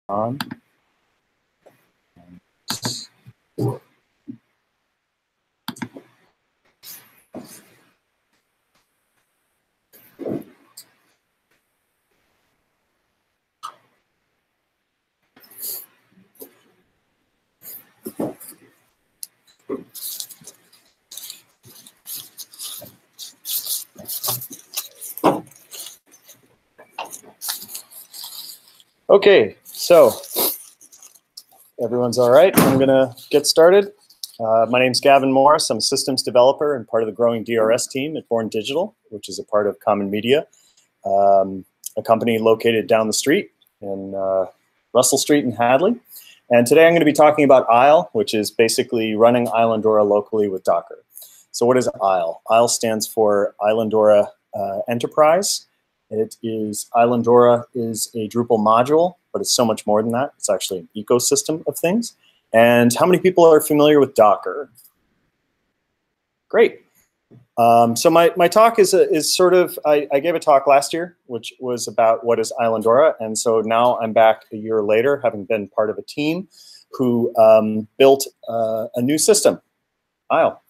on. Okay, so everyone's all right. I'm going to get started. My name's Gavin Morris. I'm a systems developer and part of the growing DRS team at BornDigital, which is a part of Common Media, a company located down the street in Russell Street in Hadley. And today I'm going to be talking about ISLE, which is basically running Islandora locally with Docker. So what is ISLE? ISLE stands for Islandora Enterprise. Islandora is a Drupal module, but it's so much more than that. It's actually an ecosystem of things. And how many people are familiar with Docker? Great. So my talk is sort of, I gave a talk last year, which was about what is Islandora. And so now I'm back a year later, having been part of a team who built a new system, ISLE.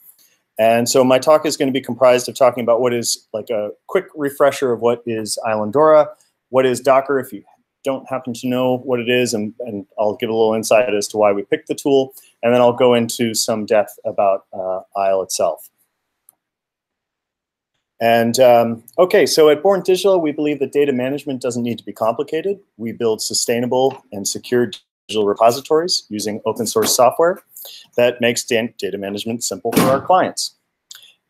And so my talk is going to be comprised of talking about what is like a quick refresher of what is Islandora, what is Docker if you don't happen to know what it is, and I'll give a little insight as to why we picked the tool, and then I'll go into some depth about ISLE itself. And okay, so at BornDigital, we believe that data management doesn't need to be complicated. We build sustainable and secure digital repositories using open source software that makes data management simple for our clients.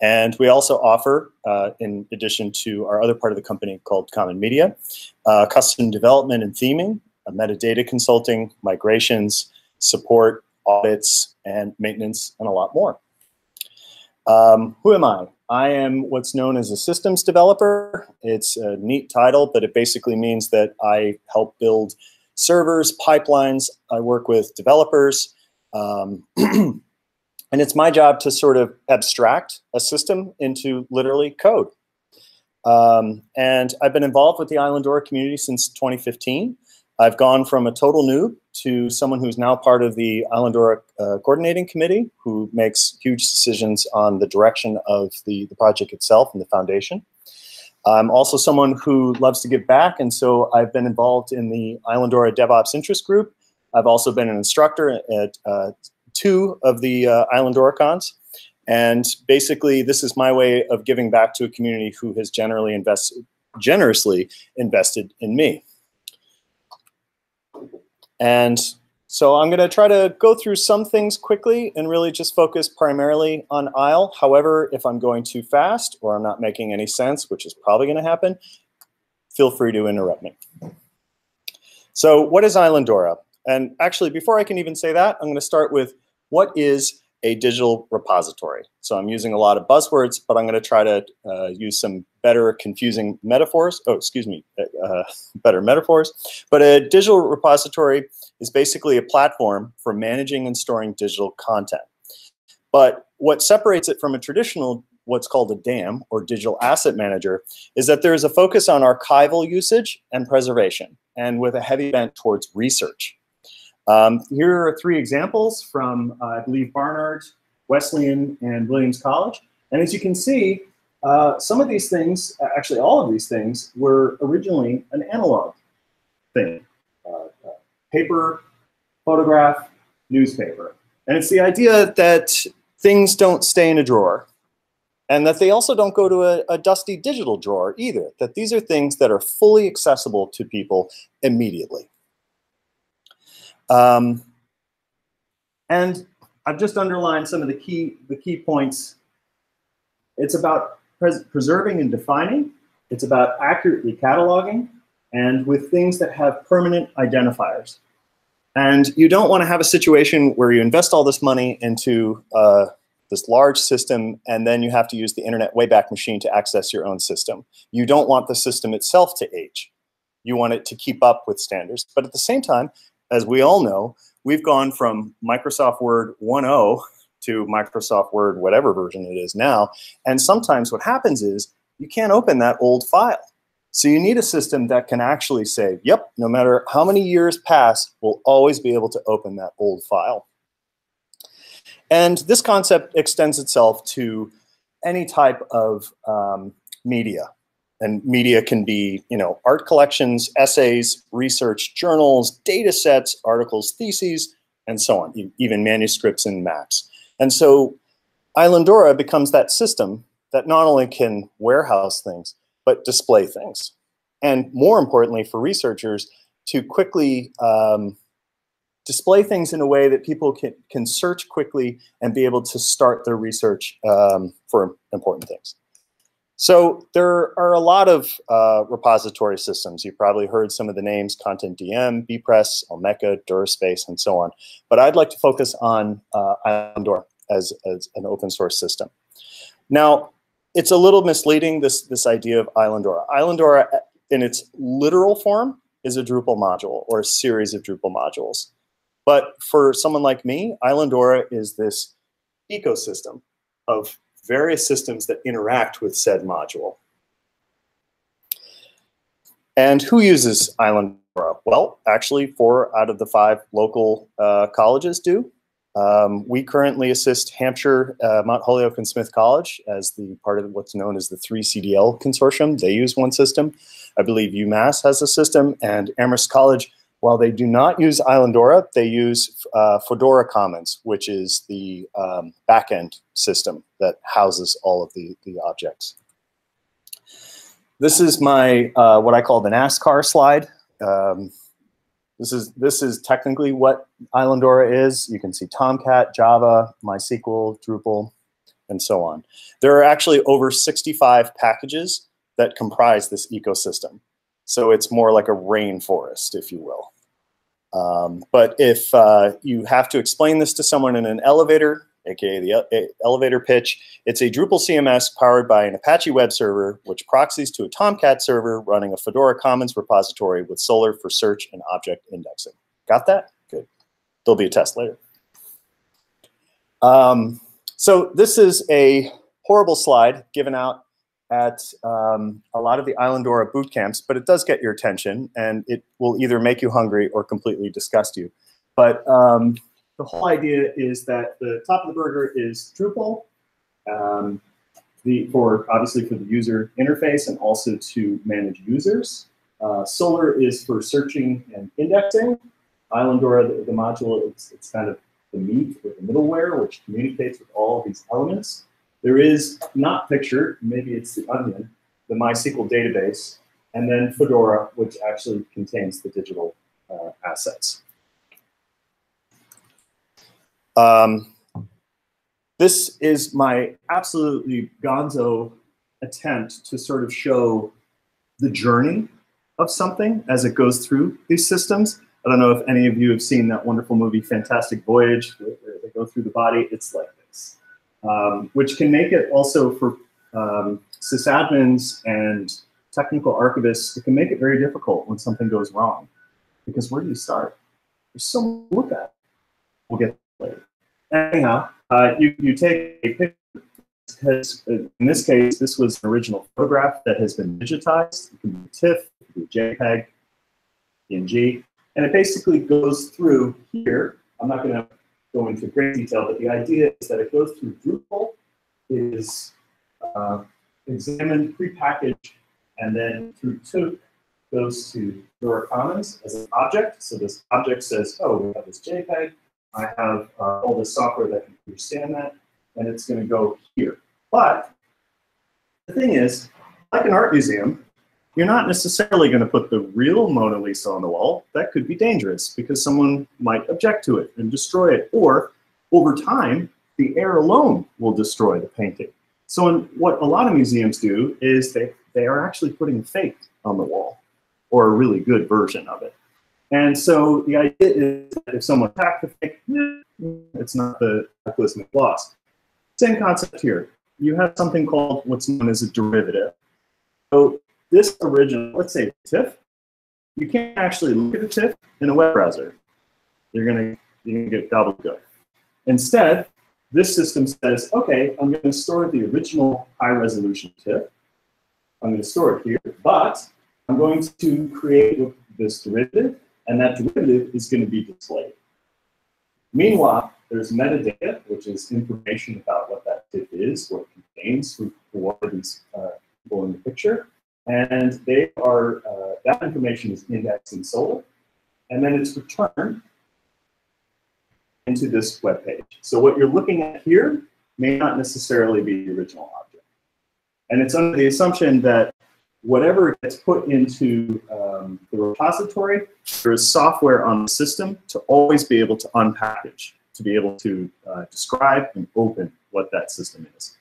And we also offer, in addition to our other part of the company called Common Media, custom development and theming, metadata consulting, migrations, support, audits, and maintenance, and a lot more. Who am I? I am what's known as a systems developer. It's a neat title, but it basically means that I help build servers, pipelines. I work with developers. And it's my job to sort of abstract a system into literally code. And I've been involved with the Islandora community since 2015. I've gone from a total noob to someone who's now part of the Islandora coordinating committee, who makes huge decisions on the direction of the project itself and the foundation. I'm also someone who loves to give back, and so I've been involved in the Islandora DevOps interest group. I've also been an instructor at 2 of the Islandora cons, and basically this is my way of giving back to a community who has generously invested in me. And so I'm going to try to go through some things quickly and really just focus primarily on ISLE. However, if I'm going too fast or I'm not making any sense, which is probably going to happen, feel free to interrupt me. So what is Islandora? And actually, before I can even say that, I'm going to start with what is a digital repository. So I'm using a lot of buzzwords, but I'm going to try to use some better confusing metaphors. Oh, excuse me, better metaphors. But a digital repository is basically a platform for managing and storing digital content. But what separates it from a traditional, what's called a DAM, or digital asset manager, is that there is a focus on archival usage and preservation, and with a heavy bent towards research. Here are 3 examples from, I believe, Barnard, Wesleyan, and Williams College. And as you can see, some of these things, actually all of these things, were originally an analog thing. Paper, photograph, newspaper. And it's the idea that things don't stay in a drawer, and that they also don't go to a dusty digital drawer either, that these are things that are fully accessible to people immediately. And I've just underlined some of the key points. It's about preserving and defining. It's about accurately cataloging, and with things that have permanent identifiers. And you don't want to have a situation where you invest all this money into this large system, and then you have to use the Internet Wayback Machine to access your own system. You don't want the system itself to age. You want it to keep up with standards. But at the same time, as we all know, we've gone from Microsoft Word 1.0 to Microsoft Word, whatever version it is now. And sometimes what happens is you can't open that old file. So you need a system that can actually say, yep, no matter how many years pass, we'll always be able to open that old file. And this concept extends itself to any type of media. And media can be, art collections, essays, research journals, data sets, articles, theses, and so on, even manuscripts and maps. And so Islandora becomes that system that not only can warehouse things, but display things. And more importantly for researchers, to quickly display things in a way that people can search quickly and be able to start their research for important things. So there are a lot of repository systems. You've probably heard some of the names: ContentDM, bpress, Olmeca, DuraSpace, and so on. But I'd like to focus on Islandora as an open source system. Now, it's a little misleading, this idea of Islandora. Islandora, in its literal form, is a Drupal module or a series of Drupal modules. But for someone like me, Islandora is this ecosystem of various systems that interact with said module. And who uses Islandora? Well, actually, 4 out of the 5 local colleges do. We currently assist Hampshire, Mount Holyoke, and Smith College as the part of what's known as the 3CDL consortium. They use one system. I believe UMass has a system, and Amherst College, while they do not use Islandora, they use Fedora Commons, which is the backend system that houses all of the objects. This is my what I call the NASCAR slide. This is technically what Islandora is. You can see Tomcat, Java, MySQL, Drupal, and so on. There are actually over 65 packages that comprise this ecosystem. So it's more like a rainforest, if you will. But if you have to explain this to someone in an elevator, aka the elevator pitch, it's a Drupal CMS powered by an Apache web server, which proxies to a Tomcat server running a Fedora Commons repository with Solr for search and object indexing. Got that? Good. There'll be a test later. So this is a horrible slide given out at a lot of the Islandora boot camps, but it does get your attention, and it will either make you hungry or completely disgust you. But the whole idea is that the top of the burger is Drupal, obviously for the user interface and also to manage users. Solr is for searching and indexing. Islandora, the module, it's kind of the meat or the middleware, which communicates with all of these elements. There is, not pictured, maybe it's the onion, the MySQL database, and then Fedora, which actually contains the digital assets. This is my absolutely gonzo attempt to sort of show the journey of something as it goes through these systems. I don't know if any of you have seen that wonderful movie, Fantastic Voyage, where they go through the body. It's like this, which can make it also for sysadmins and technical archivists, it can make it very difficult when something goes wrong. Because where do you start? There's so much to look at. We'll get later. Anyhow, you take a picture, because in this case, this was an original photograph that has been digitized. It can be TIFF, it can be JPEG, PNG, and it basically goes through here. I'm not going to go into great detail, but the idea is that it goes through Drupal, is examined, prepackaged, and then through Toolkit goes to Fedora Commons as an object. So this object says, oh, we have this JPEG. I have all this software that can understand that, and it's going to go here. But the thing is, like an art museum, you're not necessarily going to put the real Mona Lisa on the wall. That could be dangerous because someone might object to it and destroy it. Or over time, the air alone will destroy the painting. So what a lot of museums do is they are actually putting fake on the wall, or a really good version of it. And so the idea is that if someone attacked the fake, it's not the cataclysmic loss. Same concept here. You have something called what's known as a derivative. So this original, let's say TIFF, you can't actually look at the TIFF in a web browser. You're gonna get gobbledygook. Instead, this system says, okay, I'm going to store the original high-resolution TIFF. I'm going to store it here, but I'm going to create this derivative, and that derivative is going to be displayed. Meanwhile, there's metadata, which is information about what that div is, what it contains for these people in the picture. And they are, that information is indexed in Solr, and then it's returned into this web page. So what you're looking at here may not necessarily be the original object. And it's under the assumption that whatever gets put into the repository, there is software on the system to always be able to unpackage, to be able to describe and open what that system is.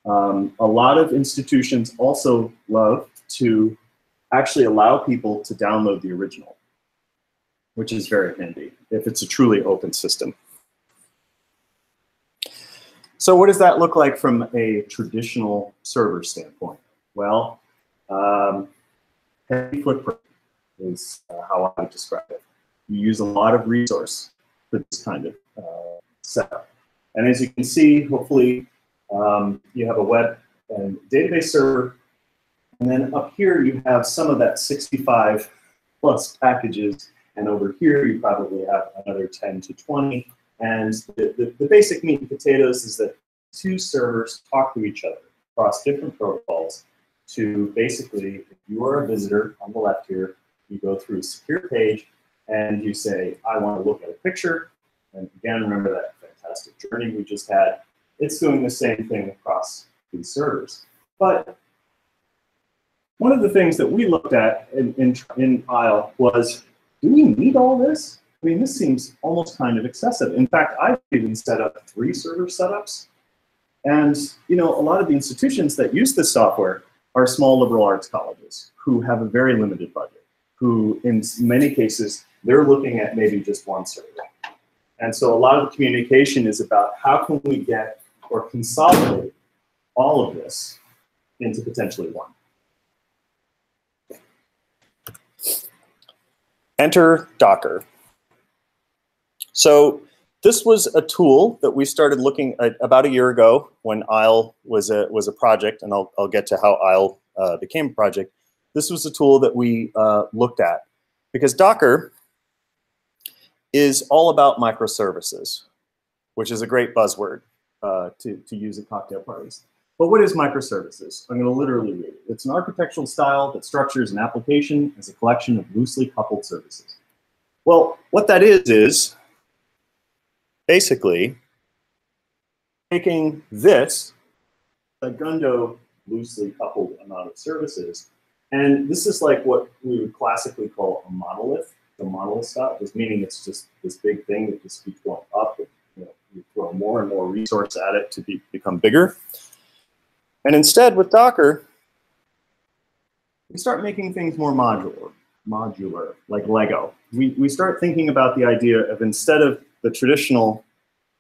A lot of institutions also love to actually allow people to download the original, which is very handy if it's a truly open system. So what does that look like from a traditional server standpoint? Well, heavy footprint is how I would describe it. You use a lot of resource for this kind of setup. And as you can see, hopefully, you have a web and database server, and then up here you have some of that 65 plus packages, and over here you probably have another 10 to 20. And the basic meat and potatoes is that two servers talk to each other across different protocols to basically, if you are a visitor on the left here, you go through a secure page and you say, I want to look at a picture. And again, remember that fantastic journey we just had. It's doing the same thing across these servers. But one of the things that we looked at in ISLE was, do we need all this? I mean, this seems almost kind of excessive. In fact, I've even set up 3 server setups. And you know, a lot of the institutions that use this software are small liberal arts colleges who have a very limited budget, who in many cases, they're looking at maybe just 1 server. And so a lot of the communication is about how can we get or consolidate all of this into potentially 1. Enter Docker. So this was a tool that we started looking at about a year ago when ISLE was a project, and I'll get to how ISLE became a project. This was a tool that we looked at because Docker is all about microservices, which is a great buzzword to use at cocktail parties. But what is microservices? I'm going to literally read it. It's an architectural style that structures an application as a collection of loosely coupled services. Well, what that is basically taking this, a Gundo loosely coupled amount of services, and this is like what we would classically call a monolith. The monolith stuff is meaning it's just this big thing that just keeps going up. And, you know, you throw more and more resource at it to become bigger. And instead, with Docker, we start making things more modular, like Lego. We start thinking about the idea of, instead of the traditional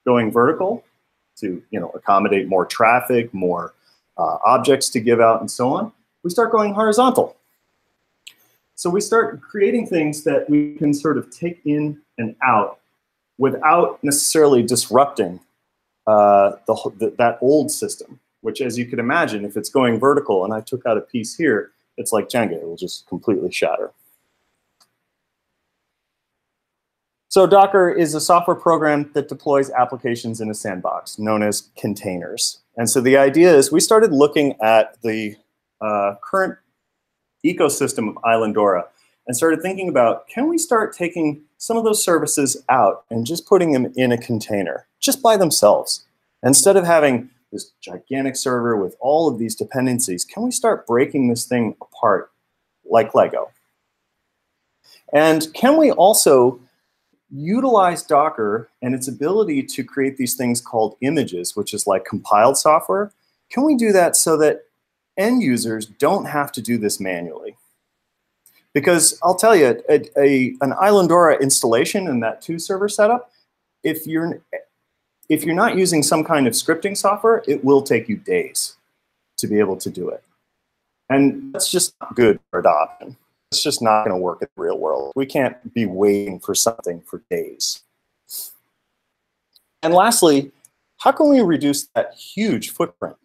going vertical to accommodate more traffic, more objects to give out, and so on, we start going horizontal. So we start creating things that we can sort of take in and out without necessarily disrupting that old system, which, as you can imagine, if it's going vertical and I took out a piece here, it's like Jenga, it will just completely shatter. So Docker is a software program that deploys applications in a sandbox known as containers. And so the idea is we started looking at the current ecosystem of Islandora and started thinking about, can we start taking some of those services out and just putting them in a container just by themselves? Instead of having this gigantic server with all of these dependencies, can we start breaking this thing apart like Lego? And can we also utilize Docker and its ability to create these things called images, which is like compiled software? Can we do that so that end users don't have to do this manually? Because I'll tell you, an Islandora installation and that 2-server setup, if you're not using some kind of scripting software, it will take you days to be able to do it. And that's just not good for adoption. It's just not going to work in the real world. We can't be waiting for something for days. And lastly, how can we reduce that huge footprint?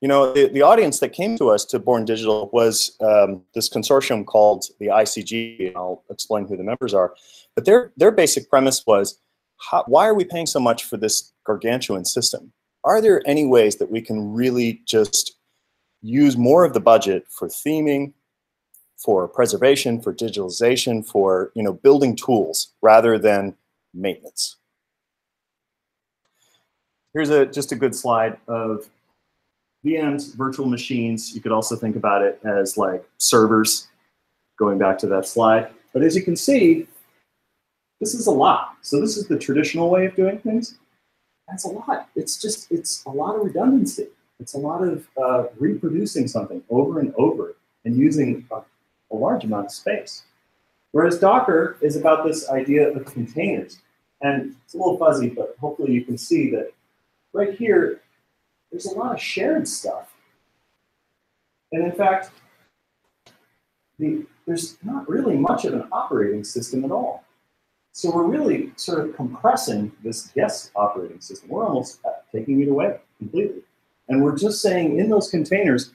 You know, the audience that came to us to BornDigital was this consortium called the ICG, and I'll explain who the members are. But their basic premise was, why are we paying so much for this gargantuan system? Are there any ways that we can really just use more of the budget for theming, for preservation, for digitalization, for building tools rather than maintenance? Here's just a good slide of VMs, virtual machines. You could also think about it as like servers, going back to that slide. But as you can see, this is a lot. So this is the traditional way of doing things. That's a lot. It's a lot of redundancy. It's a lot of reproducing something over and over and using a large amount of space. Whereas Docker is about this idea of containers. And it's a little fuzzy, but hopefully you can see that right here, there's a lot of shared stuff. And in fact, there's not really much of an operating system at all. So we're really sort of compressing this guest operating system. We're almost taking it away completely. And we're just saying in those containers,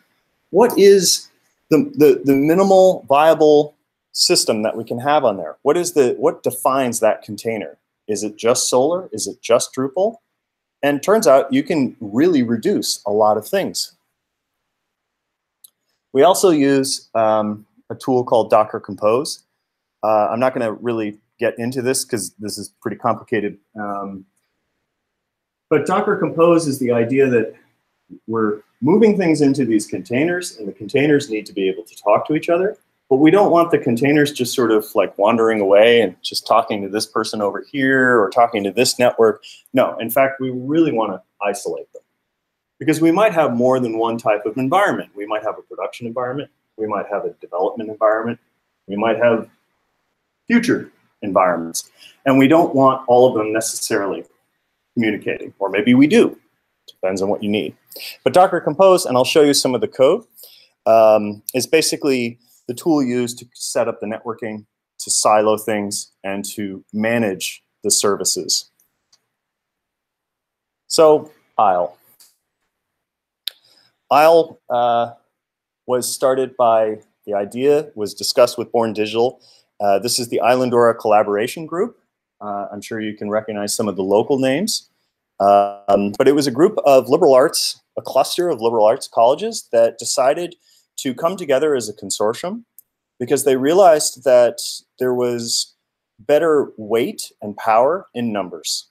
what is the minimal viable system that we can have on there? What defines that container? Is it just Solar? Is it just Drupal? And turns out you can really reduce a lot of things. We also use a tool called Docker Compose. I'm not going to really get into this because this is pretty complicated. But Docker Compose is the idea that we're moving things into these containers, and the containers need to be able to talk to each other. But we don't want the containers just sort of like wandering away and just talking to this person over here or talking to this network. No, in fact, we really want to isolate them. Because we might have more than one type of environment. We might have a production environment. We might have a development environment. We might have future environments. And we don't want all of them necessarily communicating. Or maybe we do. Depends on what you need. But Docker Compose, and I'll show you some of the code, is basically the tool used to set up the networking, to silo things, and to manage the services. So, Isle. Isle was started by, the idea was discussed with BornDigital. This is the Islandora collaboration group. I'm sure you can recognize some of the local names. But it was a group of liberal arts, a cluster of liberal arts colleges that decided to come together as a consortium because they realized that there was better weight and power in numbers.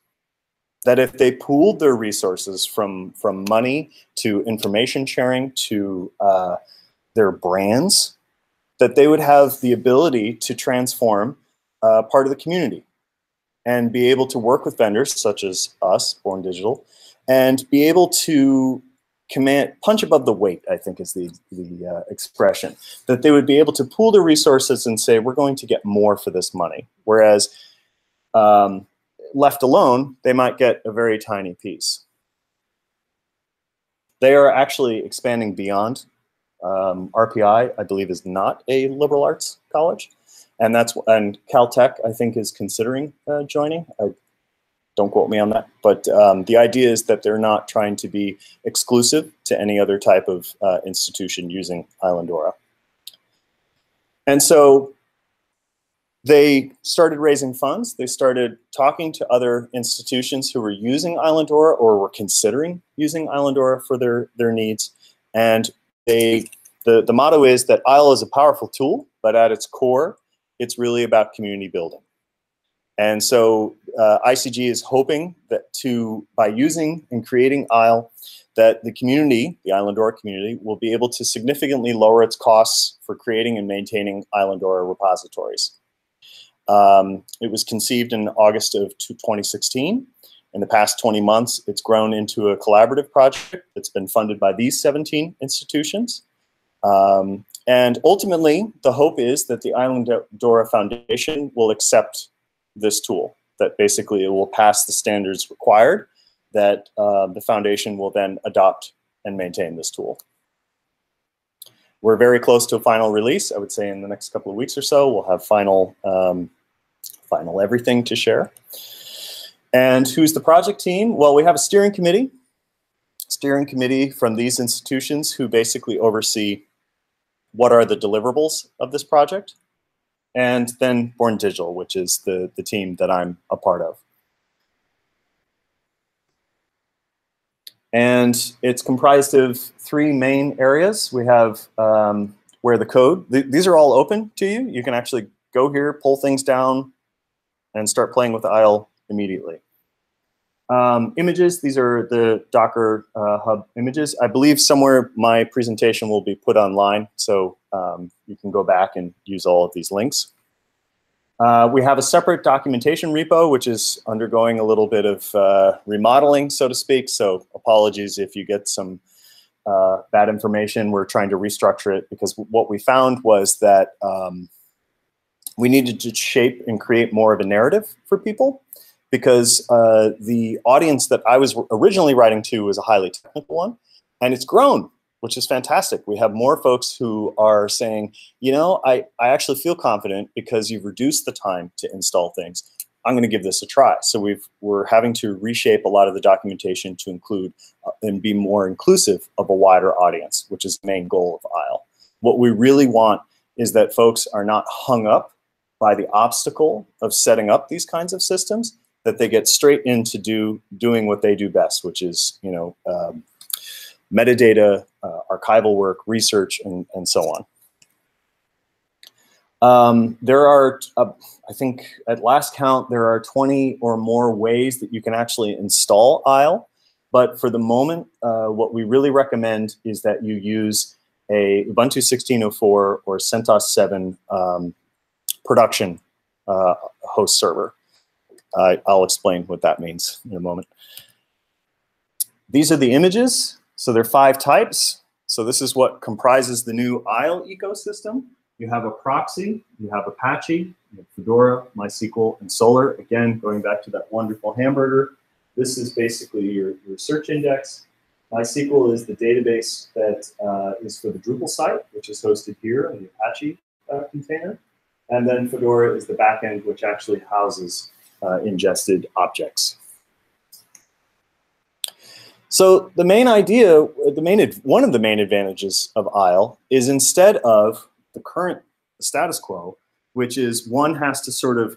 That if they pooled their resources from money to information sharing to their brands, that they would have the ability to transform part of the community and be able to work with vendors such as us, BornDigital, and be able to punch above the weight, I think is the expression, that they would be able to pool their resources and say, we're going to get more for this money. Whereas left alone, they might get a very tiny piece. They are actually expanding beyond. RPI, I believe, is not a liberal arts college. And Caltech, I think, is considering joining. Don't quote me on that. But the idea is that they're not trying to be exclusive to any other type of institution using Islandora. And so they started raising funds. They started talking to other institutions who were using Islandora or were considering using Islandora for their needs. And the motto is that Isle is a powerful tool, but at its core, it's really about community building. And so ICG is hoping that by using and creating Isle, that the community, the Islandora community, will be able to significantly lower its costs for creating and maintaining Islandora repositories. It was conceived in August of 2016. In the past 20 months, it's grown into a collaborative project that's been funded by these 17 institutions. And ultimately, the hope is that the Islandora Foundation will accept this tool, that basically it will pass the standards required, that the foundation will then adopt and maintain this tool. We're very close to a final release. I would say in the next couple of weeks or so, we'll have final everything to share. And who's the project team? Well, we have a steering committee. steering committee from these institutions who basically oversee what are the deliverables of this project, and then BornDigital, which is the team that I'm a part of. And it's comprised of 3 main areas. We have where the code, these are all open to you. You can actually go here, pull things down, and start playing with Isle immediately. Images, these are the Docker Hub images. I believe somewhere my presentation will be put online, so you can go back and use all of these links. We have a separate documentation repo, which is undergoing a little bit of remodeling, so to speak, so apologies if you get some bad information. We're trying to restructure it because what we found was that we needed to shape and create more of a narrative for people, because the audience that I was originally writing to was a highly technical one, and it's grown, which is fantastic. We have more folks who are saying, you know, I actually feel confident because you've reduced the time to install things. I'm going to give this a try. So we're having to reshape a lot of the documentation to include and be more inclusive of a wider audience, which is the main goal of Isle. What we really want is that folks are not hung up by the obstacle of setting up these kinds of systems, that they get straight into doing what they do best, which is, you know, metadata, archival work, research, and so on. There are, I think at last count, there are 20 or more ways that you can actually install Isle. But for the moment, what we really recommend is that you use a Ubuntu 16.04 or CentOS 7 production host server. I'll explain what that means in a moment. These are the images. So there are 5 types. So this is what comprises the new Isle ecosystem. You have a proxy, you have Apache, you have Fedora, MySQL, and Solr. Again, going back to that wonderful hamburger. This is basically your search index. MySQL is the database that is for the Drupal site, which is hosted here in the Apache container. And then Fedora is the backend, which actually houses ingested objects. So the main idea, one of the main advantages of Isle is, instead of the current status quo, which is one has to sort of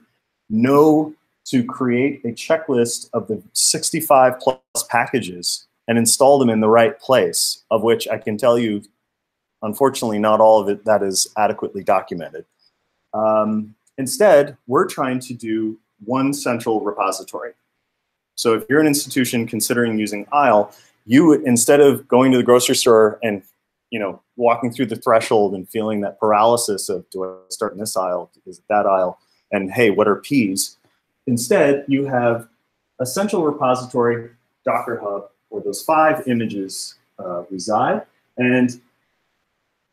know to create a checklist of the 65 plus packages and install them in the right place, of which I can tell you, unfortunately, not all of it that is adequately documented. Instead, we're trying to do one central repository. So if you're an institution considering using Isle, you would, instead of going to the grocery store and, you know, walking through the threshold and feeling that paralysis of, do I start in this aisle, is it that aisle, and hey, what are P's? Instead, you have a central repository, Docker Hub, where those 5 images reside. And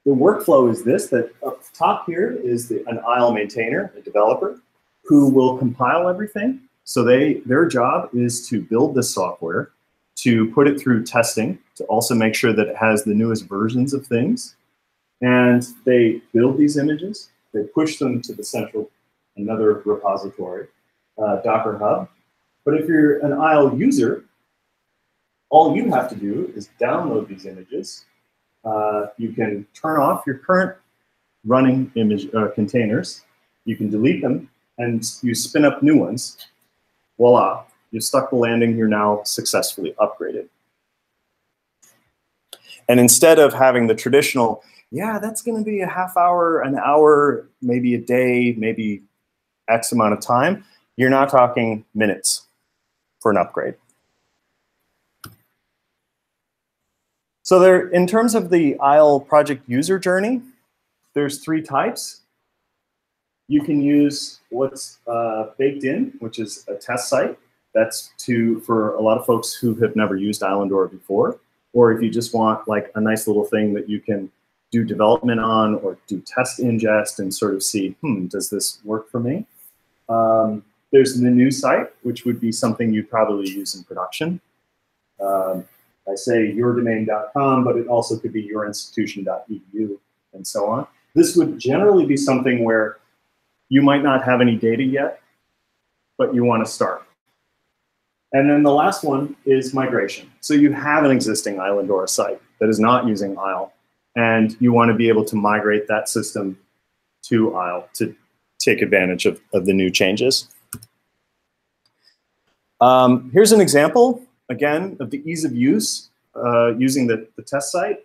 the workflow is this, that up top here is an Isle maintainer, a developer, who will compile everything. So their job is to build this software, to put it through testing, to also make sure that it has the newest versions of things. And they build these images, they push them to the central, another repository, Docker Hub. But if you're an Isle user, all you have to do is download these images. You can turn off your current running image containers. You can delete them, and you spin up new ones. Voila, you've stuck the landing, you're now successfully upgraded. And instead of having the traditional, yeah, that's going to be a half hour, an hour, maybe a day, maybe X amount of time, you're now talking minutes for an upgrade. So there, in terms of the Isle project user journey, there's 3 types. You can use what's baked in, which is a test site. That's for a lot of folks who have never used Islandora before. Or if you just want like a nice little thing that you can do development on or do test ingest and sort of see, does this work for me? There's the new site, which would be something you'd probably use in production. I say yourdomain.com, but it also could be yourinstitution.edu and so on. This would generally be something where you might not have any data yet, but you want to start. And then the last one is migration. So you have an existing Islandora site that is not using Isle, and you want to be able to migrate that system to Isle to take advantage of the new changes. Here's an example, again, of the ease of use using the test site.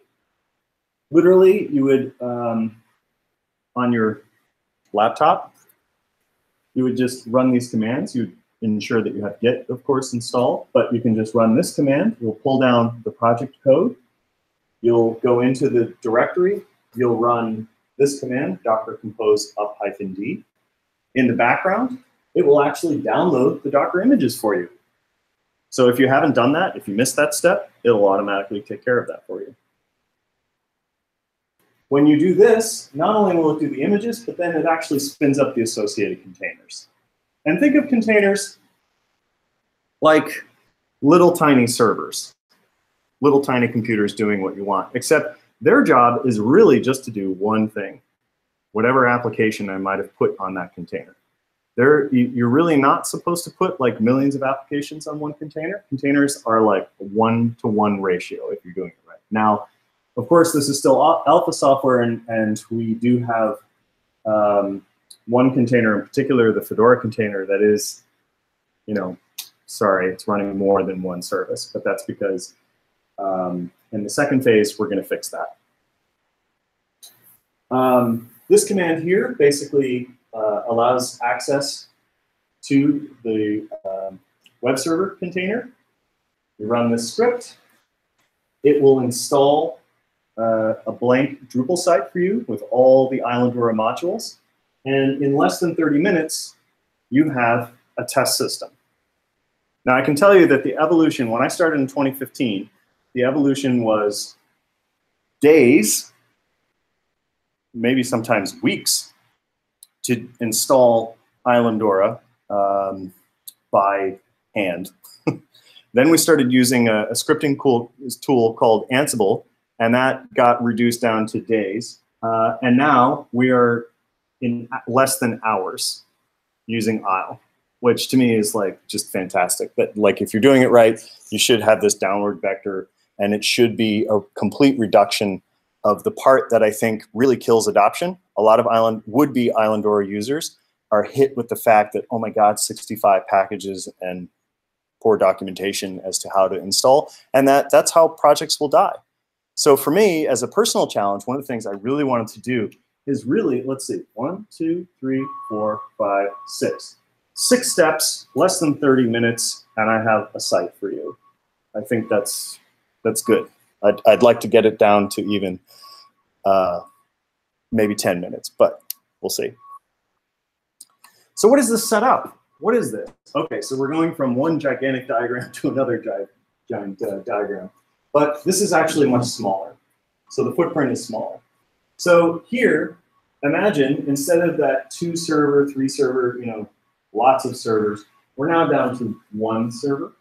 Literally, you would, on your laptop, you would just run these commands. You'd ensure that you have Git, of course, installed, but you can just run this command. You'll pull down the project code. You'll go into the directory. You'll run this command, docker compose up-d. In the background, it will actually download the Docker images for you. So if you haven't done that, if you missed that step, it'll automatically take care of that for you. When you do this, not only will it do the images, but then it actually spins up the associated containers. And think of containers like little tiny servers, little tiny computers doing what you want, except their job is really just to do one thing, whatever application I might have put on that container. You're really not supposed to put like millions of applications on one container. Containers are like a 1-to-1 ratio if you're doing it right. Now, of course, this is still alpha software, and we do have one container in particular, the Fedora container, that is, sorry, it's running more than one service, but that's because in the second phase, we're going to fix that. This command here basically allows access to the web server container. You run this script. It will install a blank Drupal site for you with all the Islandora modules. And in less than 30 minutes, you have a test system. Now, I can tell you that the evolution, when I started in 2015, the evolution was days, maybe sometimes weeks, to install Islandora by hand. Then we started using a scripting tool called Ansible, and that got reduced down to days. And now we are in less than hours using Isle, which to me is like just fantastic. But like if you're doing it right, you should have this downward vector, and it should be a complete reduction of the part that I think really kills adoption. A lot of would-be Islandora users are hit with the fact that, oh my God, 65 packages and poor documentation as to how to install, and that's how projects will die. So for me, as a personal challenge, one of the things I really wanted to do is really, let's see, 1, 2, 3, 4, 5, 6. 6 steps, less than 30 minutes, and I have a site for you. I think that's good. I'd like to get it down to even maybe 10 minutes, but we'll see. So what is this set up? What is this? Okay, so we're going from one gigantic diagram to another giant diagram. But this is actually much smaller. So the footprint is smaller. So here, imagine instead of that 2-server, 3-server, lots of servers, we're now down to 1 server,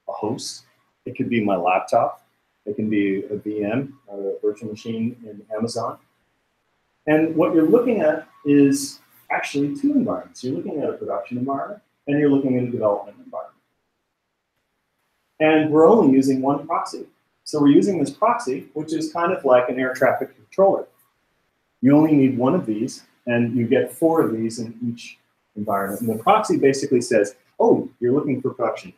a host. It could be my laptop. It can be a VM, a virtual machine in Amazon. And what you're looking at is actually 2 environments. You're looking at a production environment, and you're looking at a development environment. And we're only using 1 proxy. So we're using this proxy, which is kind of like an air traffic controller. You only need 1 of these, and you get 4 of these in each environment. And the proxy basically says, oh, you're looking for production,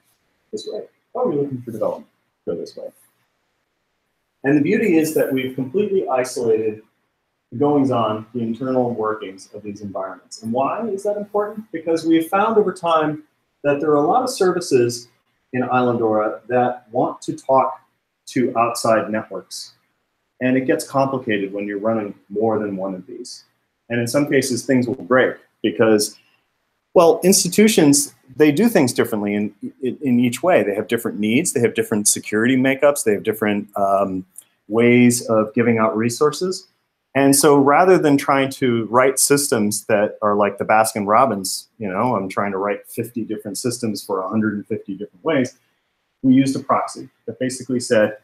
this way. Oh, you're looking for development, go this way. And the beauty is that we've completely isolated the goings-on, the internal workings of these environments. And why is that important? Because we have found over time that there are a lot of services in Islandora that want to talk to outside networks. And it gets complicated when you're running more than 1 of these. And in some cases, things will break because, well, institutions, they do things differently in each way. They have different needs. They have different security makeups. They have different ways of giving out resources. And so rather than trying to write systems that are like the Baskin-Robbins, I'm trying to write 50 different systems for 150 different ways, we used a proxy that basically said,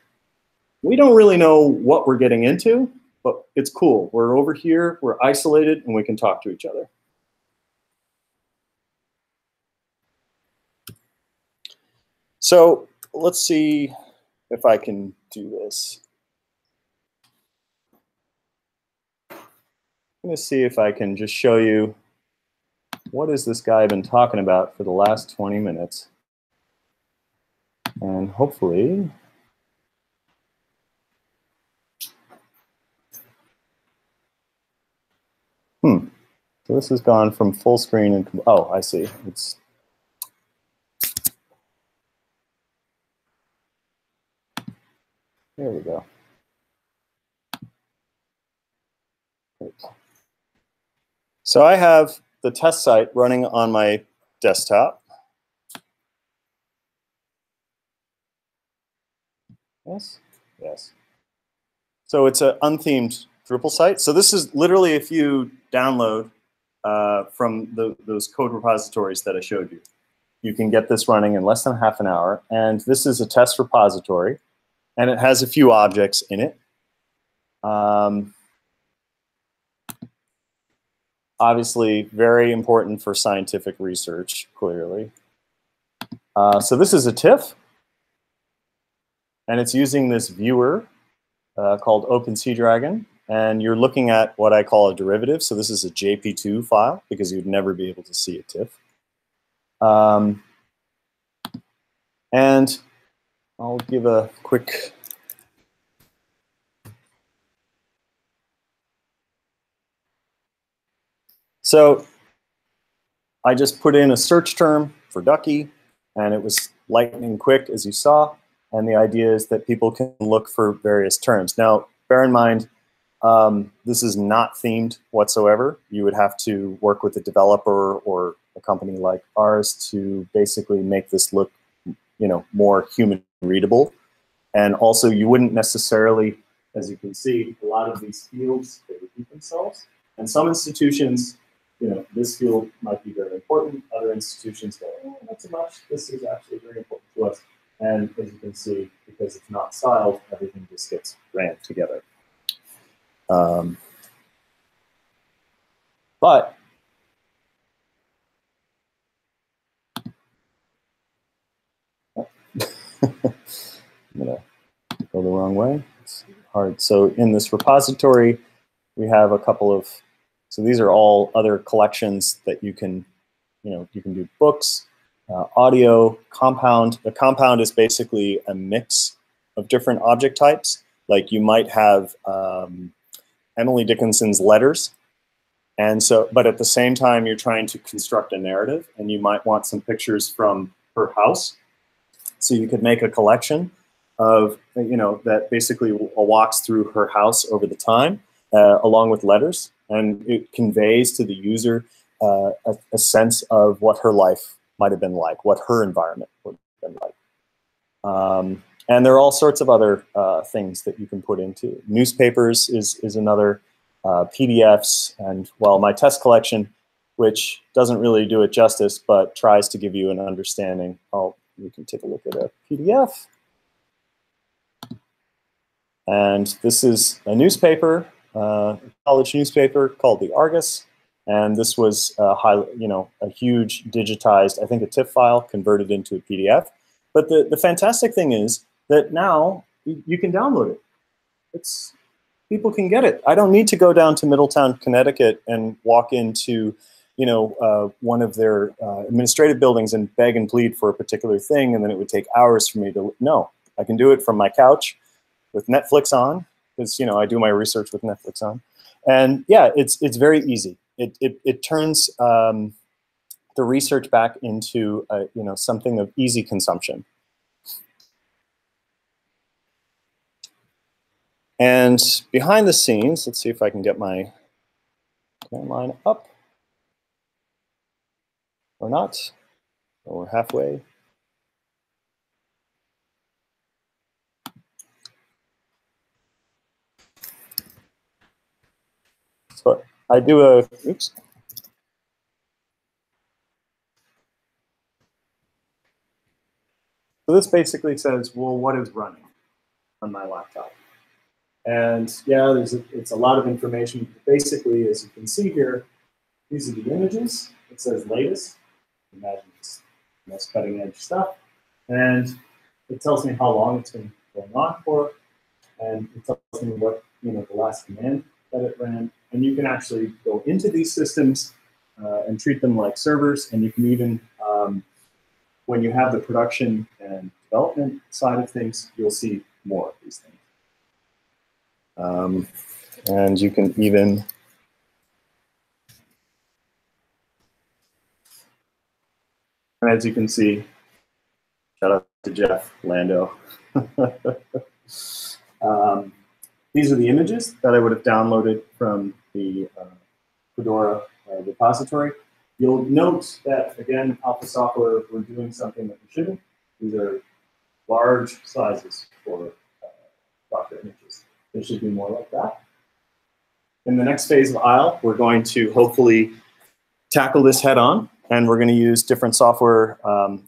we don't really know what we're getting into, but it's cool. We're over here, we're isolated, and we can talk to each other. So let's see if I can do this. I'm going to see if I can just show you what has this guy been talking about for the last 20 minutes. And hopefully, so this has gone from full screen and, oh, I see. It's, there we go. Great. So I have the test site running on my desktop. Yes, yes. So it's an unthemed Drupal site. So this is literally if you download from those code repositories that I showed you. You can get this running in less than half an hour. And this is a test repository. And it has a few objects in it. Obviously, very important for scientific research, clearly. So this is a TIFF. And it's using this viewer called OpenSeaDragon. And you're looking at what I call a derivative. So this is a JP2 file, because you'd never be able to see a TIFF. And I'll give a quick... So I just put in a search term for ducky, and it was lightning quick, as you saw. And the idea is that people can look for various terms. Now, bear in mind, this is not themed whatsoever. You would have to work with a developer or a company like ours to basically make this look, more human readable. And also, you wouldn't necessarily, as you can see, a lot of these fields, they repeat themselves. And some institutions, this field might be very important. Other institutions go, not so much. This is actually very important to us. And as you can see, because it's not styled, everything just gets ran together. But I'm going to go the wrong way. It's hard. So in this repository, we have a couple of, so these are all other collections that you can, you can do books, audio, compound. The compound is basically a mix of different object types. Like you might have Emily Dickinson's letters. And so, but at the same time, you're trying to construct a narrative, and you might want some pictures from her house. So you could make a collection of, that basically walks through her house over the time, along with letters. And it conveys to the user a sense of what her life might have been like, what her environment would have been like. And there are all sorts of other things that you can put into. Newspapers is another, PDFs, and, well, my test collection, which doesn't really do it justice, but tries to give you an understanding. You can take a look at a PDF. And this is a newspaper, a college newspaper called the Argos. And this was a huge digitized, I think, a TIFF file converted into a PDF. But the fantastic thing is that now you can download it. People can get it. I don't need to go down to Middletown, Connecticut and walk into, one of their administrative buildings and beg and plead for a particular thing, and then it would take hours for me to, no. I can do it from my couch with Netflix on, because, I do my research with Netflix on. And yeah, it's very easy. It turns the research back into, something of easy consumption. And behind the scenes, let's see if I can get my timeline up. Or not. Or we're halfway. So I do a, oops. So this basically says, well, what is running on my laptop? And yeah, it's a lot of information. Basically, as you can see here, these are the images. It says latest. Imagine it's most cutting edge stuff. and it tells me how long it's been going on for, and it tells me what the last command that it ran. And you can actually go into these systems and treat them like servers, and you can even, when you have the production and development side of things, you'll see more of these things. And you can even and as you can see, shout out to Jeff Lando. These are the images that I would have downloaded from the Fedora repository. You'll note that, again, Alpha Software, we're doing something that we shouldn't. These are large sizes for Docker images. They should be more like that. In the next phase of ISLE, we're going to hopefully tackle this head on, and we're going to use different software.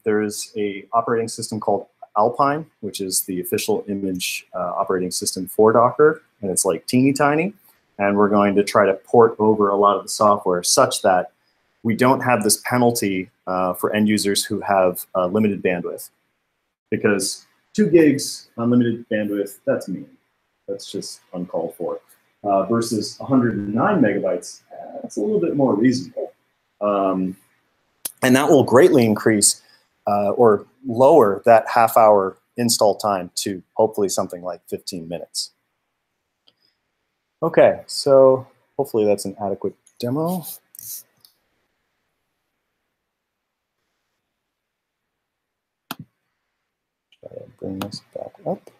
There is an operating system called Alpine, which is the official image operating system for Docker, and it's like teeny tiny. And we're going to try to port over a lot of the software such that we don't have this penalty for end users who have limited bandwidth. Because 2 gigs unlimited bandwidth, that's mean. That's just uncalled for. Versus 109 megabytes, that's a little bit more reasonable. And that will greatly increase or lower that half-hour install time to hopefully something like 15 minutes. Okay, so hopefully that's an adequate demo. Try to bring this back up.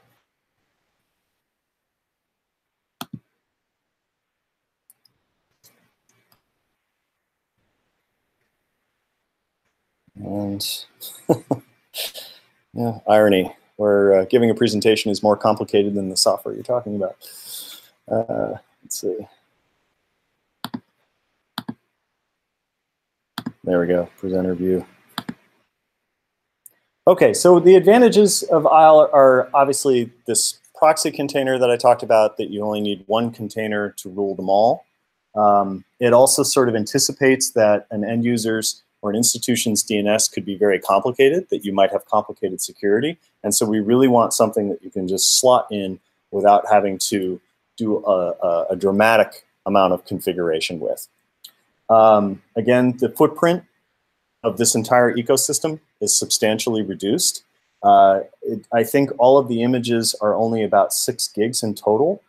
And yeah, irony, where giving a presentation is more complicated than the software you're talking about. Let's see. There we go, presenter view. Okay, so the advantages of ISLE are obviously this proxy container that I talked about, that you only need one container to rule them all. It also sort of anticipates that an end user's or an institution's DNS could be very complicated, that you might have complicated security. And so we really want something that you can just slot in without having to do a dramatic amount of configuration with. Again, the footprint of this entire ecosystem is substantially reduced. I think all of the images are only about 6 gigs in total.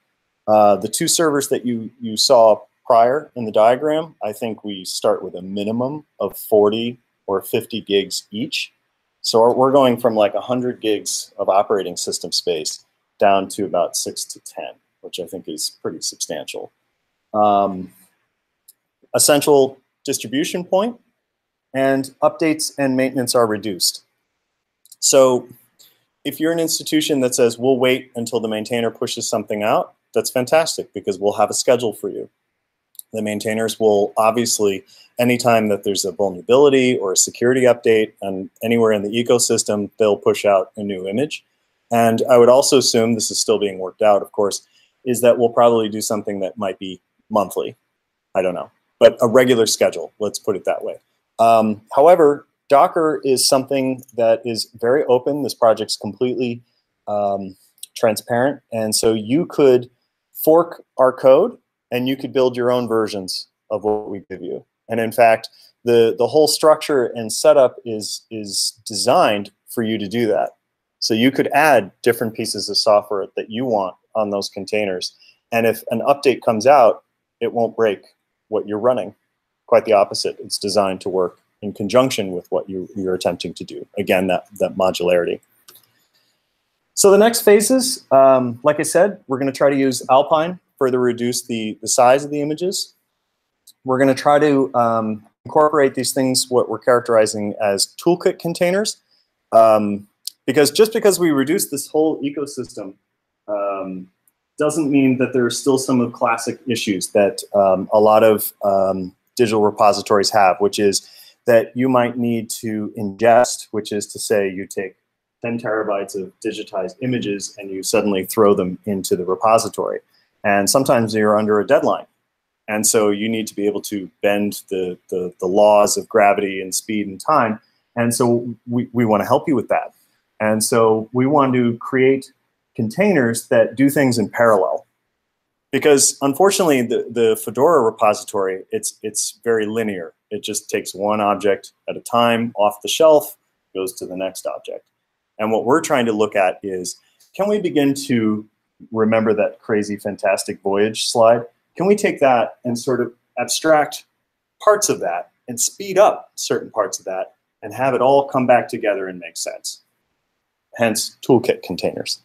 The 2 servers that you saw prior in the diagram, I think we start with a minimum of 40 or 50 gigs each. So we're going from like 100 gigs of operating system space down to about 6 to 10, which I think is pretty substantial. A central distribution point, and updates and maintenance are reduced. So if you're an institution that says, we'll wait until the maintainer pushes something out, that's fantastic, because we'll have a schedule for you. The maintainers will obviously, anytime that there's a vulnerability or a security update and anywhere in the ecosystem, they'll push out a new image. And I would also assume, this is still being worked out, of course, is that we'll probably do something that might be monthly. I don't know, but a regular schedule, let's put it that way. However, Docker is something that is very open. This project's completely transparent. And so you could fork our code and you could build your own versions of what we give you. And in fact, the whole structure and setup is designed for you to do that. So you could add different pieces of software that you want on those containers. And if an update comes out, it won't break what you're running. Quite the opposite. It's designed to work in conjunction with what you're attempting to do. Again, that modularity. So the next phases, like I said, we're going to try to use Alpine, further reduce the size of the images. We're going to try to incorporate these things, what we're characterizing as Toolkit containers. Because just because we reduce this whole ecosystem doesn't mean that there are still some of the classic issues that a lot of digital repositories have, which is that you might need to ingest, which is to say you take 10 terabytes of digitized images and you suddenly throw them into the repository. And sometimes you're under a deadline. And so you need to be able to bend the laws of gravity and speed and time. And so we want to help you with that. And so we want to create containers that do things in parallel. Because unfortunately, the Fedora repository, it's very linear. It just takes one object at a time off the shelf, goes to the next object. And what we're trying to look at is, can we begin to remember that crazy, fantastic voyage slide? Can we take that and sort of abstract parts of that and speed up certain parts of that and have it all come back together and make sense? Hence, Toolkit Containers.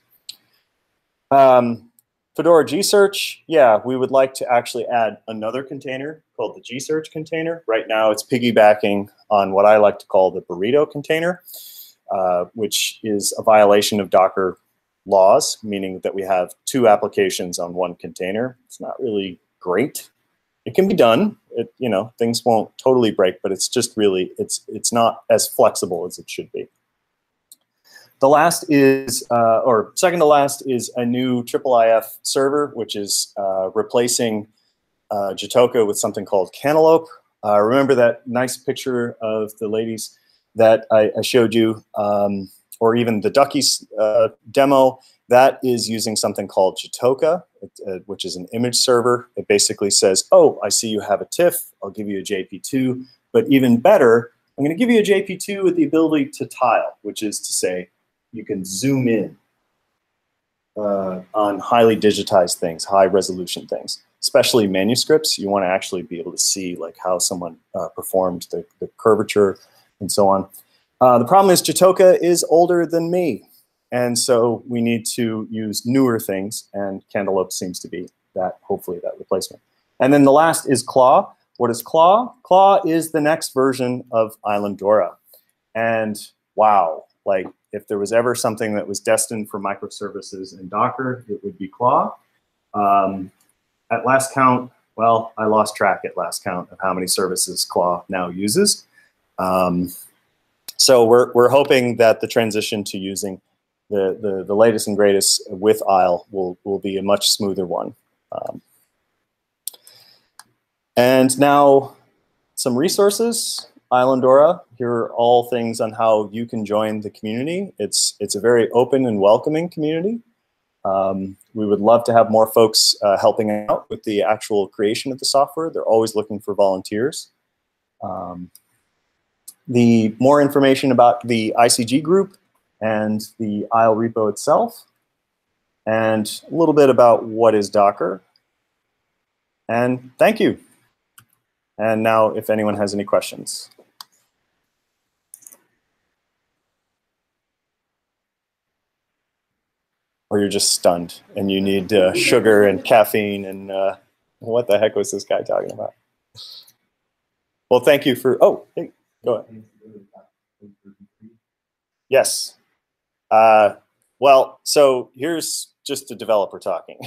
Fedora gsearch, yeah, we would like to actually add another container called the gsearch container. Right now, it's piggybacking on what I like to call the burrito container, which is a violation of Docker laws, meaning that we have two applications on one container. It's not really great. It can be done. You know, things won't totally break, but it's just really, it's not as flexible as it should be. The last is, or second to last, is a new IIIF server, which is replacing Jitoka with something called Cantaloupe. Remember that nice picture of the ladies that I showed you, or even the Duckies demo? That is using something called Jitoka, which is an image server. It basically says, oh, I see you have a TIFF. I'll give you a JP2. But even better, I'm going to give you a JP2 with the ability to tile, which is to say, you can zoom in on highly digitized things, high resolution things, especially manuscripts. You want to actually be able to see like how someone performed the curvature and so on. The problem is Jitoka is older than me, and so we need to use newer things, and Cantaloupe seems to be that, hopefully, that replacement. And then the last is Claw. What is Claw? Claw is the next version of Islandora. And wow, like, if there was ever something that was destined for microservices in Docker, it would be Claw. At last count, well, I lost track at last count of how many services Claw now uses. So we're hoping that the transition to using the latest and greatest with Isle will be a much smoother one. And now some resources. Islandora, here are all things on how you can join the community. It's a very open and welcoming community. We would love to have more folks helping out with the actual creation of the software. They're always looking for volunteers. The more information about the ICG group and the Isle repo itself, and a little bit about what is Docker. And thank you. And now, if anyone has any questions. Or you're just stunned and you need sugar and caffeine and what the heck was this guy talking about? Well, thank you for, oh, hey, go ahead. Yes. Well, so here's just the developer talking.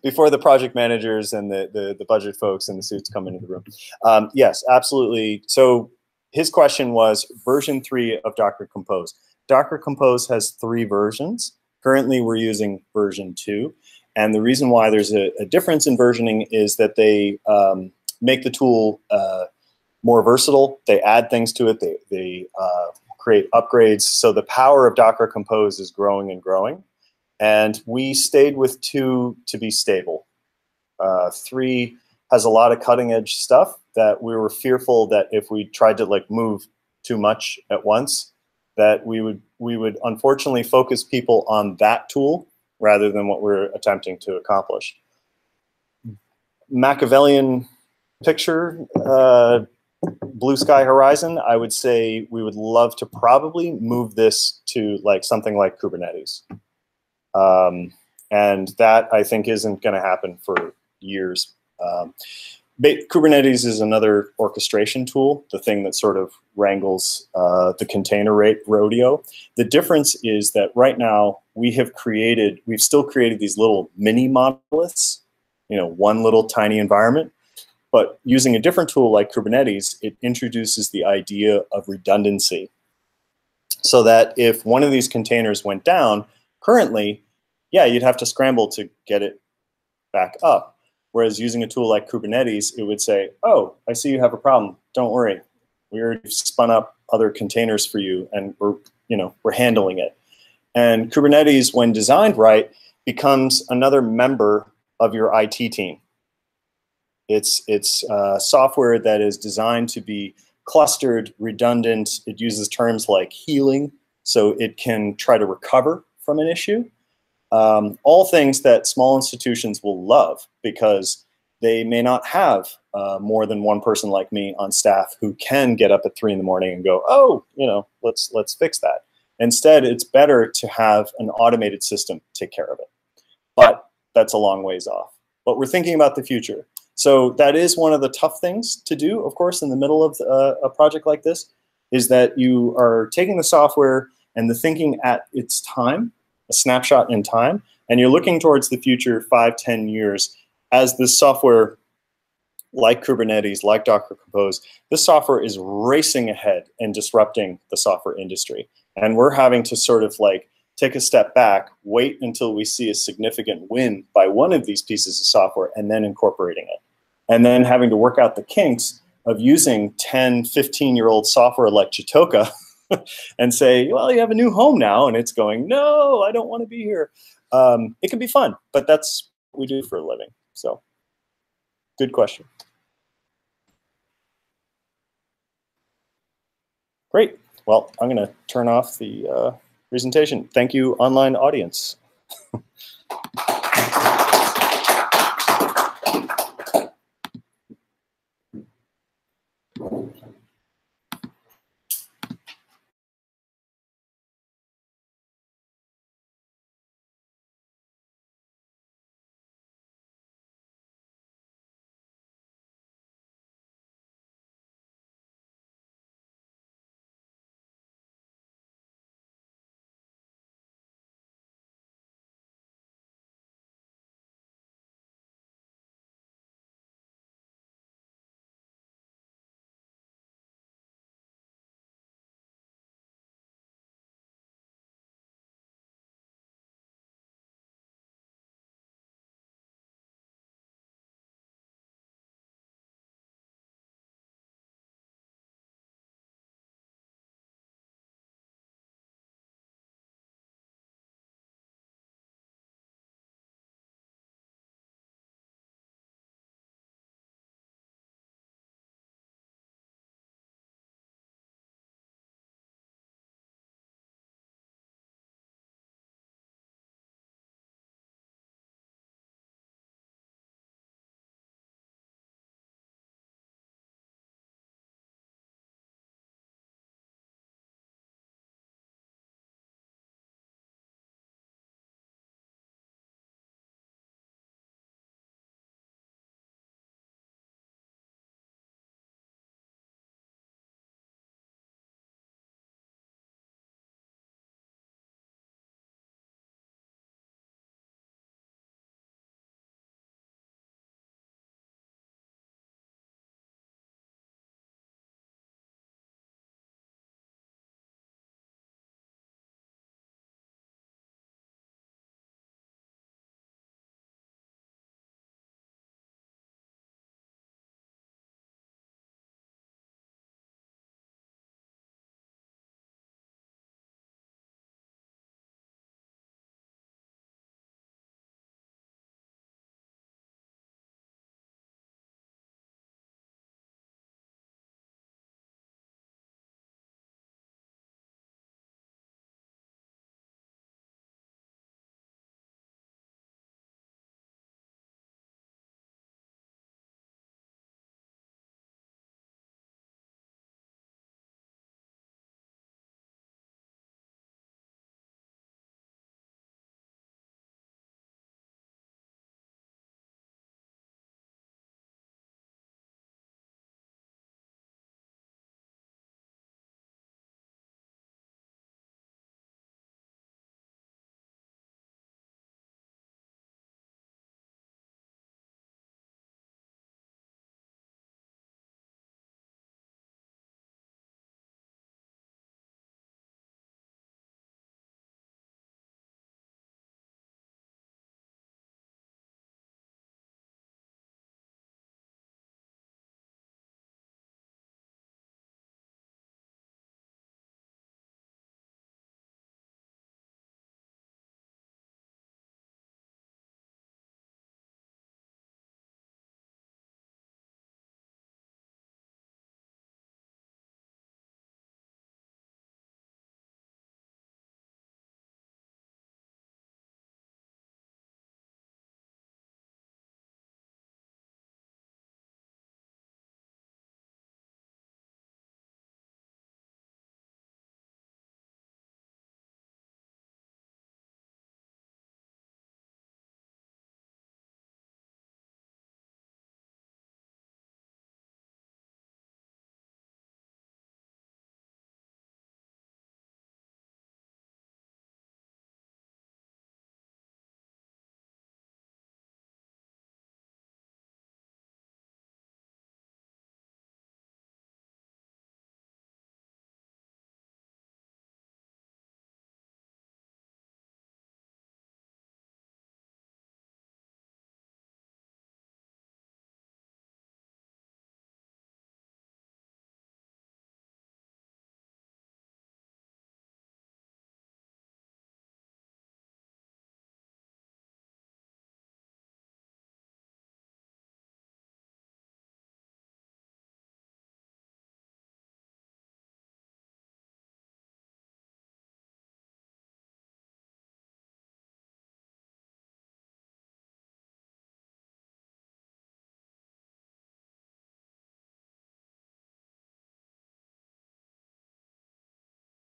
Before the project managers and the budget folks and the suits come into the room. Yes, absolutely. So his question was version 3 of Docker Compose. Docker Compose has 3 versions. Currently, we're using version 2. And the reason why there's a difference in versioning is that they make the tool more versatile. They add things to it. They create upgrades. So the power of Docker Compose is growing and growing. And we stayed with 2 to be stable. 3 has a lot of cutting edge stuff that we were fearful that if we tried to like move too much at once, that we would unfortunately focus people on that tool rather than what we're attempting to accomplish. Machiavellian picture, blue sky horizon, I would say we would love to probably move this to like something like Kubernetes. And that I think isn't going to happen for years. Kubernetes is another orchestration tool, the thing that sort of wrangles the container rodeo. The difference is that right now we've still created these little mini monoliths, you know, one little tiny environment. But using a different tool like Kubernetes, it introduces the idea of redundancy. So that if one of these containers went down, currently, yeah, you'd have to scramble to get it back up. Whereas using a tool like Kubernetes, it would say, oh, I see you have a problem. Don't worry. We already spun up other containers for you, and we're we're handling it. And Kubernetes, when designed right, becomes another member of your IT team. It's software that is designed to be clustered, redundant. It uses terms like healing, so it can try to recover from an issue. All things that small institutions will love, because they may not have more than one person like me on staff who can get up at 3 in the morning and go, oh, let's fix that. Instead, it's better to have an automated system take care of it. But that's a long ways off. But we're thinking about the future. So that is one of the tough things to do, of course, in the middle of a project like this, is that you are taking the software and the thinking at its time, a snapshot in time, and you're looking towards the future 5, 10 years as this software, like Kubernetes, like Docker Compose, this software is racing ahead and disrupting the software industry. And we're having to sort of like take a step back, wait until we see a significant win by one of these pieces of software, and then incorporating it. And then having to work out the kinks of using 10, 15-year-old software like Jitoka and say, well, you have a new home now, and it's going, no, I don't want to be here. It can be fun, but that's what we do for a living. So, good question. Great. Well, I'm going to turn off the presentation. Thank you, online audience.